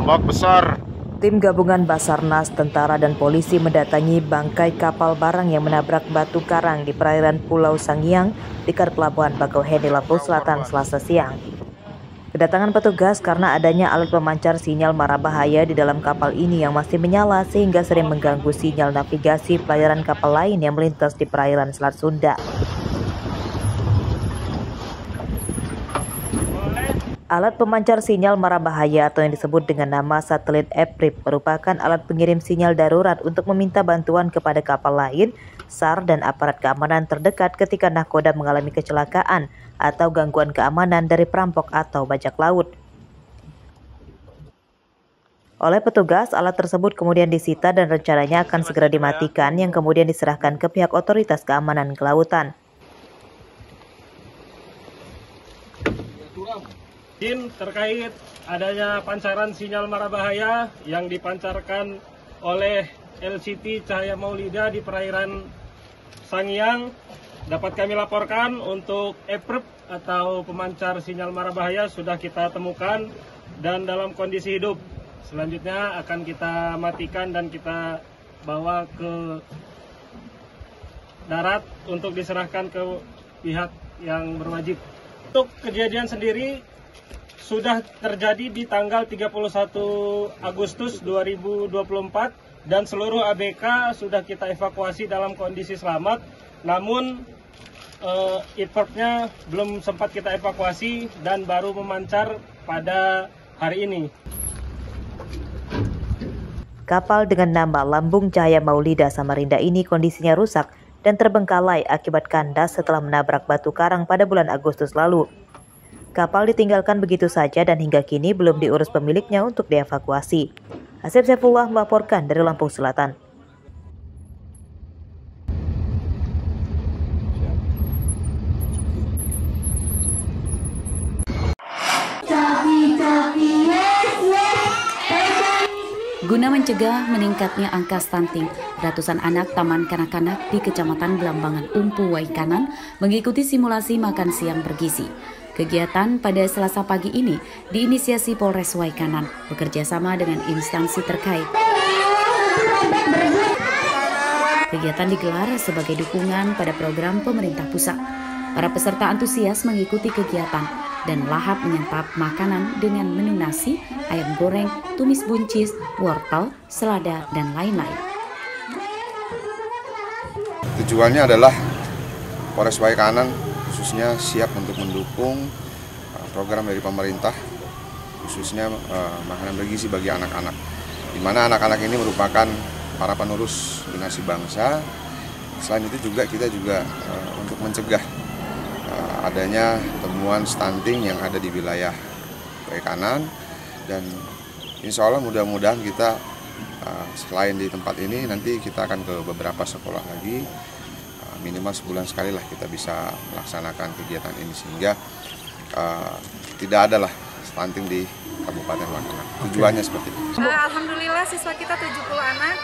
ombak besar. Tim gabungan Basarnas, tentara dan polisi mendatangi bangkai kapal barang yang menabrak batu karang di perairan Pulau Sangiang dekat pelabuhan Bakauheni, Lampung Selatan, Selasa siang. Kedatangan petugas karena adanya alat pemancar sinyal mara bahaya di dalam kapal ini yang masih menyala sehingga sering mengganggu sinyal navigasi pelayaran kapal lain yang melintas di perairan Selat Sunda. Alat pemancar sinyal mara bahaya atau yang disebut dengan nama satelit EPRIP merupakan alat pengirim sinyal darurat untuk meminta bantuan kepada kapal lain, SAR dan aparat keamanan terdekat ketika nahkoda mengalami kecelakaan atau gangguan keamanan dari perampok atau bajak laut. Oleh petugas, alat tersebut kemudian disita dan rencananya akan segera dimatikan yang kemudian diserahkan ke pihak otoritas keamanan kelautan. Terkait adanya pancaran sinyal mara bahaya yang dipancarkan oleh LCT Cahaya Maulida di perairan Sangiang, dapat kami laporkan untuk EPRIP atau pemancar sinyal mara bahaya sudah kita temukan dan dalam kondisi hidup. Selanjutnya akan kita matikan dan kita bawa ke darat untuk diserahkan ke pihak yang berwajib. Untuk kejadian sendiri sudah terjadi di tanggal 31 Agustus 2024 dan seluruh ABK sudah kita evakuasi dalam kondisi selamat. Namun ITFORP-nya belum sempat kita evakuasi dan baru memancar pada hari ini. Kapal dengan nama Lambung Cahaya Maulida Samarinda ini kondisinya rusak dan terbengkalai akibat kandas setelah menabrak batu karang pada bulan Agustus lalu. Kapal ditinggalkan begitu saja dan hingga kini belum diurus pemiliknya untuk dievakuasi. Asep Saifullah melaporkan dari Lampung Selatan. Guna mencegah meningkatnya angka stunting, ratusan anak taman kanak-kanak di Kecamatan Belambangan Umpu Waikanan mengikuti simulasi makan siang bergizi. Kegiatan pada Selasa pagi ini diinisiasi Polres Waikanan bekerjasama dengan instansi terkait. Kegiatan digelar sebagai dukungan pada program pemerintah pusat. Para peserta antusias mengikuti kegiatan dan lahap menyantap makanan dengan menu nasi, ayam goreng, tumis buncis, wortel, selada, dan lain-lain. Tujuannya adalah Polres Waikanan khususnya siap untuk mendukung program dari pemerintah, khususnya makanan bergizi bagi anak-anak, di mana anak-anak ini merupakan para penerus generasi bangsa. Selain itu juga kita untuk mencegah adanya temuan stunting yang ada di wilayah Waikanan, dan insya Allah mudah-mudahan kita selain di tempat ini nanti kita akan ke beberapa sekolah lagi. Minimal sebulan sekali lah kita bisa melaksanakan kegiatan ini sehingga tidak ada lah stunting di Kabupaten Waikanan. Tujuannya seperti itu. Alhamdulillah siswa kita 71 anak.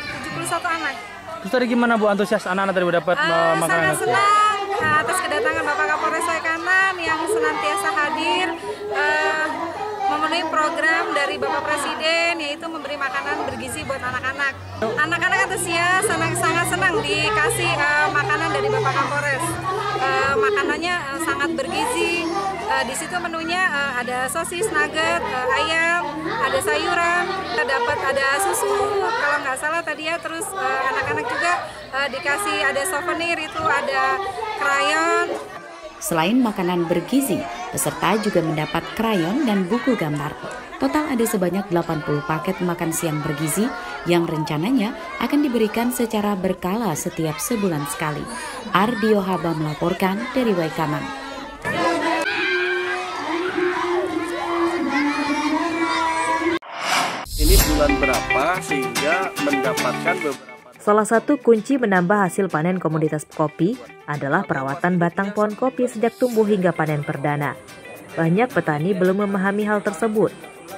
Terus tadi gimana Bu, antusias anak-anak tadi dapat makanan? Sangat senang atas kedatangan Bapak Kapolres Waikanan yang senantiasa hadir memenuhi program dari Bapak Presiden, yaitu memberi makanan bergizi buat anak-anak. Anak-anak antusias, sangat senang dikasih makanan dari Bapak Kapolres. Makanannya sangat bergizi. Di situ menunya ada sosis, nugget, ayam, ada sayuran, dapat ada susu kalau nggak salah tadi ya. Terus anak-anak juga dikasih ada souvenir, itu ada krayon. Selain makanan bergizi, peserta juga mendapat krayon dan buku gambar. Total ada sebanyak 80 paket makan siang bergizi yang rencananya akan diberikan secara berkala setiap sebulan sekali. Ardio Haba melaporkan dari Waikanan. Ini bulan berapa sehingga mendapatkan beberapa. Salah satu kunci menambah hasil panen komoditas kopi adalah perawatan batang pohon kopi sejak tumbuh hingga panen perdana. Banyak petani belum memahami hal tersebut,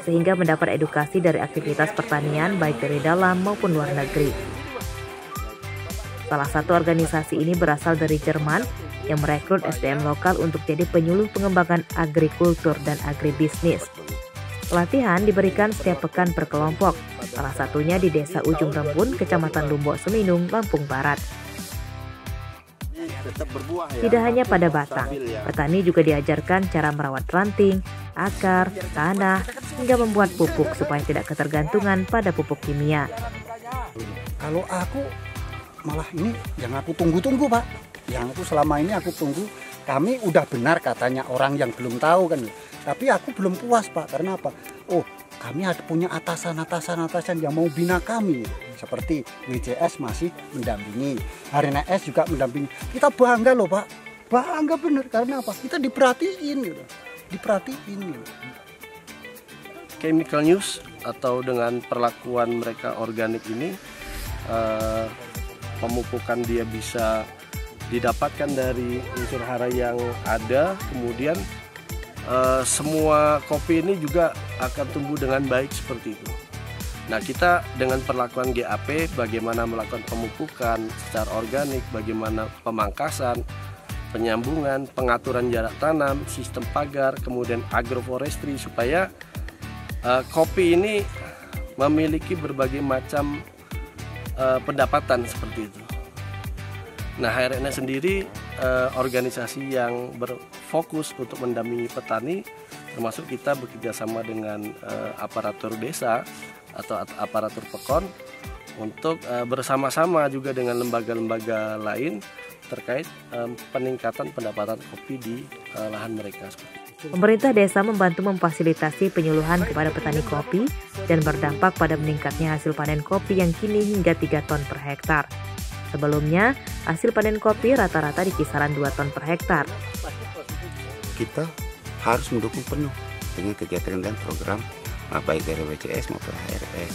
sehingga mendapat edukasi dari aktivitas pertanian baik dari dalam maupun luar negeri. Salah satu organisasi ini berasal dari Jerman yang merekrut SDM lokal untuk jadi penyuluh pengembangan agrikultur dan agribisnis. Pelatihan diberikan setiap pekan per kelompok, salah satunya di Desa Ujung Rembun, Kecamatan Lumbok Seminung, Lampung Barat. Tidak hanya pada batang, petani juga diajarkan cara merawat ranting, akar, tanah, hingga membuat pupuk supaya tidak ketergantungan pada pupuk kimia. Kalau aku malah ini yang aku tunggu-tunggu, Pak. Yang aku selama ini aku tunggu, kami udah benar katanya orang yang belum tahu kan. Tapi aku belum puas, Pak. Karena apa? Oh, kami ada punya atasan yang mau bina kami. Seperti WJS masih mendampingi, HRNS juga mendampingi. Kita bangga loh, Pak. Bangga bener. Karena apa? Kita diperhatiin gitu. Diperhatiin gitu. Chemical news atau dengan perlakuan mereka organik ini, pemupukan dia bisa didapatkan dari unsur hara yang ada, kemudian semua kopi ini juga akan tumbuh dengan baik seperti itu. Nah, kita dengan perlakuan GAP, bagaimana melakukan pemupukan secara organik, bagaimana pemangkasan, penyambungan, pengaturan jarak tanam, sistem pagar, kemudian agroforestry, supaya kopi ini memiliki berbagai macam pendapatan seperti itu. Nah, HRNS sendiri organisasi yang berfokus untuk mendampingi petani, termasuk kita bekerjasama dengan aparatur desa atau aparatur pekon untuk bersama-sama juga dengan lembaga-lembaga lain terkait peningkatan pendapatan kopi di lahan mereka. Pemerintah desa membantu memfasilitasi penyuluhan kepada petani kopi dan berdampak pada meningkatnya hasil panen kopi yang kini hingga 3 ton per hektar. Sebelumnya, hasil panen kopi rata-rata di kisaran 2 ton per hektar. Kita harus mendukung penuh dengan kegiatan dan program baik dari WCS maupun HRS.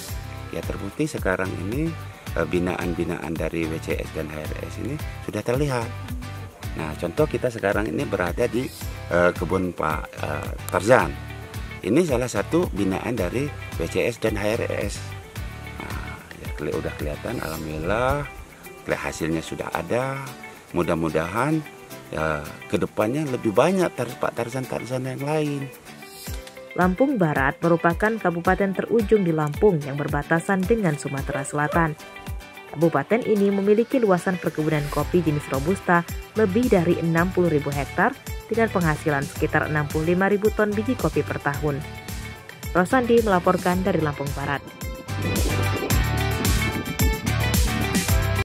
Ya, terbukti sekarang ini binaan-binaan dari WCS dan HRS ini sudah terlihat. Nah, contoh kita sekarang ini berada di kebun Pak Tarzan. Ini salah satu binaan dari WCS dan HRS. Nah, ya, udah kelihatan, alhamdulillah hasilnya sudah ada. Mudah-mudahan ya, kedepannya lebih banyak Pak Tarzan yang lain. Lampung Barat merupakan kabupaten terujung di Lampung yang berbatasan dengan Sumatera Selatan. Kabupaten ini memiliki luasan perkebunan kopi jenis Robusta lebih dari 60.000 hektar dengan penghasilan sekitar 65.000 ton biji kopi per tahun. Rosandi melaporkan dari Lampung Barat.